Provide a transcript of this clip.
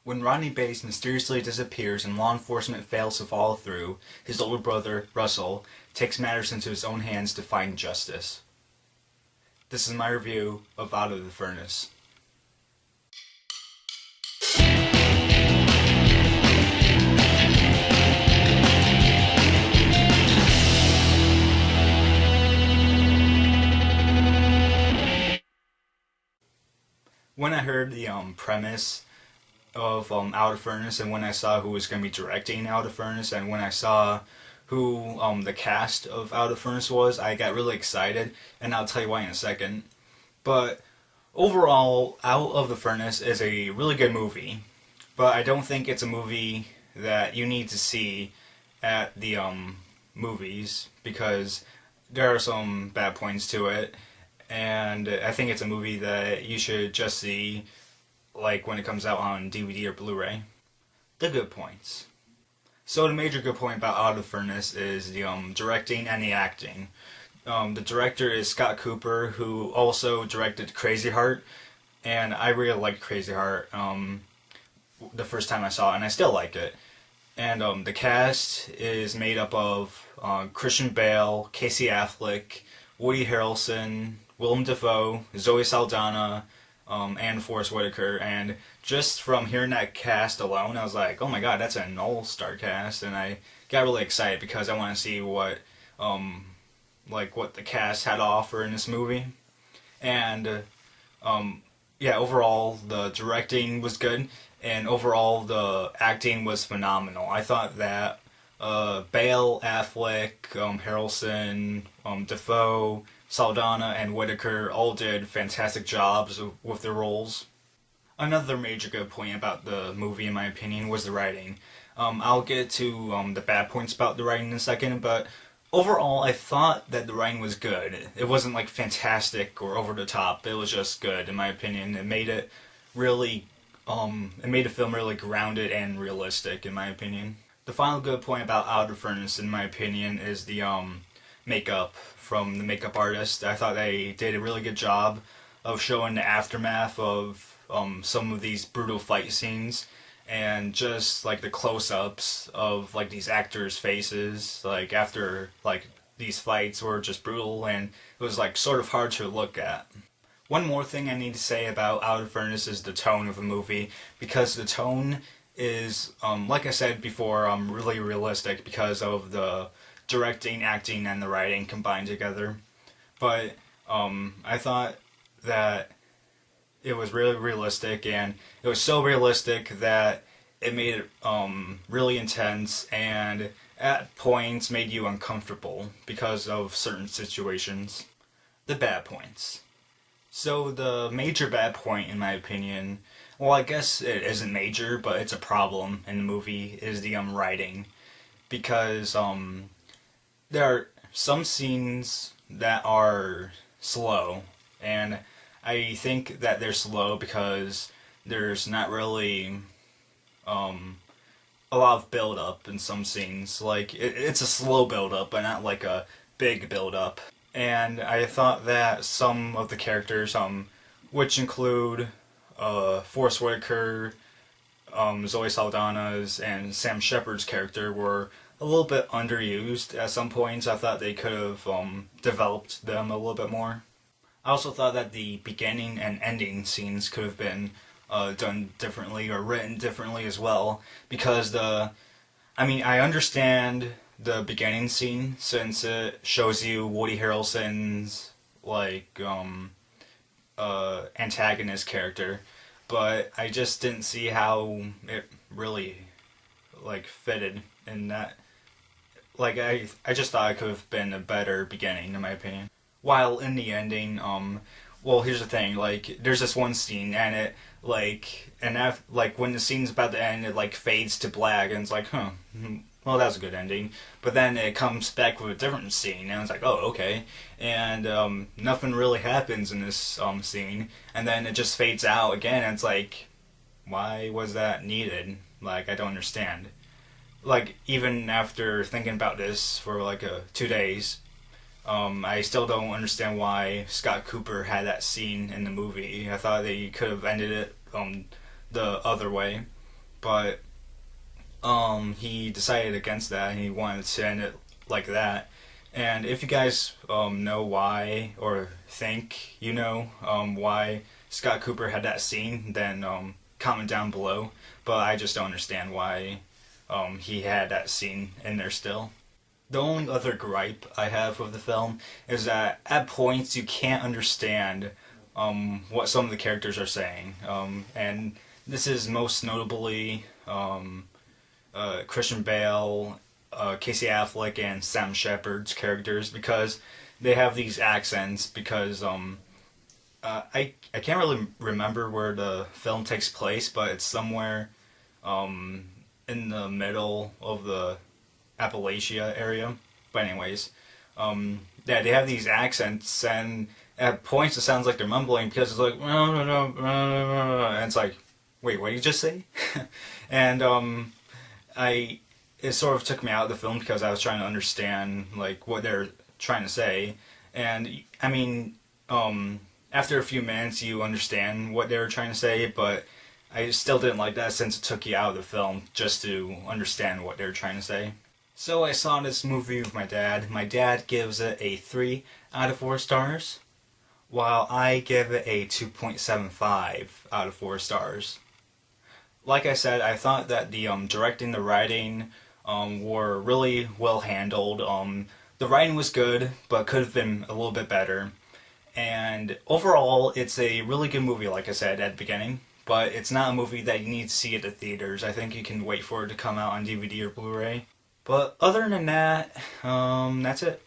When Rodney Bates mysteriously disappears and law enforcement fails to follow through, his older brother, Russell, takes matters into his own hands to find justice. This is my review of Out of the Furnace. When I heard the premise of Out of Furnace, and when I saw who was going to be directing Out of Furnace, and when I saw who the cast of Out of Furnace was, I got really excited, and I'll tell you why in a second. But overall, Out of the Furnace is a really good movie, but I don't think it's a movie that you need to see at the movies, because there are some bad points to it, and I think it's a movie that you should just see like when it comes out on DVD or Blu-ray. The good points. So the major good point about Out of the Furnace is the directing and the acting. The director is Scott Cooper, who also directed Crazy Heart, and I really liked Crazy Heart the first time I saw it, and I still like it. And the cast is made up of Christian Bale, Casey Affleck, Woody Harrelson, Willem Dafoe, Zoe Saldana, and Forest Whitaker, and just from hearing that cast alone, I was like, oh my god, that's an all-star cast, and I got really excited because I want to see what the cast had to offer in this movie. And yeah, overall the directing was good, and overall the acting was phenomenal. I thought that Bale, Affleck, Harrelson, Dafoe, Saldana, and Whitaker all did fantastic jobs with their roles. Another major good point about the movie, in my opinion, was the writing. I'll get to the bad points about the writing in a second, but overall, I thought that the writing was good. It wasn't like fantastic or over the top. It was just good, in my opinion. It made it really, it made the film really grounded and realistic, in my opinion. The final good point about Out of the Furnace, in my opinion, is the makeup from the makeup artist. I thought they did a really good job of showing the aftermath of some of these brutal fight scenes, and just like the close-ups of like these actors' faces, like after like these fights were just brutal, and it was like sort of hard to look at. One more thing I need to say about Out of Furnace is the tone of the movie, because the tone is, like I said before, really realistic because of the directing, acting, and the writing combined together. But I thought that it was really realistic, and it was so realistic that it made it really intense, and at points made you uncomfortable because of certain situations. The bad points. So the major bad point, in my opinion, well, I guess it isn't major, but it's a problem in the movie, is the writing. Because there are some scenes that are slow, and I think that they're slow because there's not really a lot of build-up in some scenes. Like, it's a slow build-up, but not like a big build-up. And I thought that some of the characters, which include Forest Whitaker, Zoe Saldana's, and Sam Shepard's character, were a little bit underused at some points. I thought they could have developed them a little bit more. I also thought that the beginning and ending scenes could have been done differently or written differently as well, because I understand the beginning scene since it shows you Woody Harrelson's antagonist character, but I just didn't see how it really fitted in that. I just thought it could have been a better beginning, in my opinion. While in the ending, well, here's the thing, there's this one scene, and it, when the scene's about to end, it, fades to black, and it's like, huh, well, that was a good ending. But then it comes back with a different scene, and it's like, oh, okay. And, nothing really happens in this, scene, and then it just fades out again, and it's like, why was that needed? I don't understand. Even after thinking about this for 2 days, I still don't understand why Scott Cooper had that scene in the movie. I thought they could have ended it the other way. but he decided against that, and he wanted to end it like that. And if you guys know why, or think you know why Scott Cooper had that scene, then comment down below. But I just don't understand why he had that scene in there still. The only other gripe I have with the film is that at points you can't understand what some of the characters are saying, and this is most notably Christian Bale, Casey Affleck, and Sam Shepard's characters, because they have these accents. Because I can't really remember where the film takes place, but it's somewhere in the middle of the Appalachia area. But anyways, yeah, they have these accents, and at points it sounds like they're mumbling because it's like, and it's like, wait, what did you just say? And it sort of took me out of the film because I was trying to understand like what they're trying to say, and I mean, after a few minutes you understand what they were trying to say, but I still didn't like that since it took you out of the film just to understand what they were trying to say. So I saw this movie with my dad. My dad gives it a 3 out of 4 stars, while I give it a 2.75 out of 4 stars. Like I said, I thought that the directing, the writing were really well handled. The writing was good, but could have been a little bit better. And overall, it's a really good movie, like I said at the beginning. But it's not a movie that you need to see at the theaters. I think you can wait for it to come out on DVD or Blu-ray. But other than that, that's it.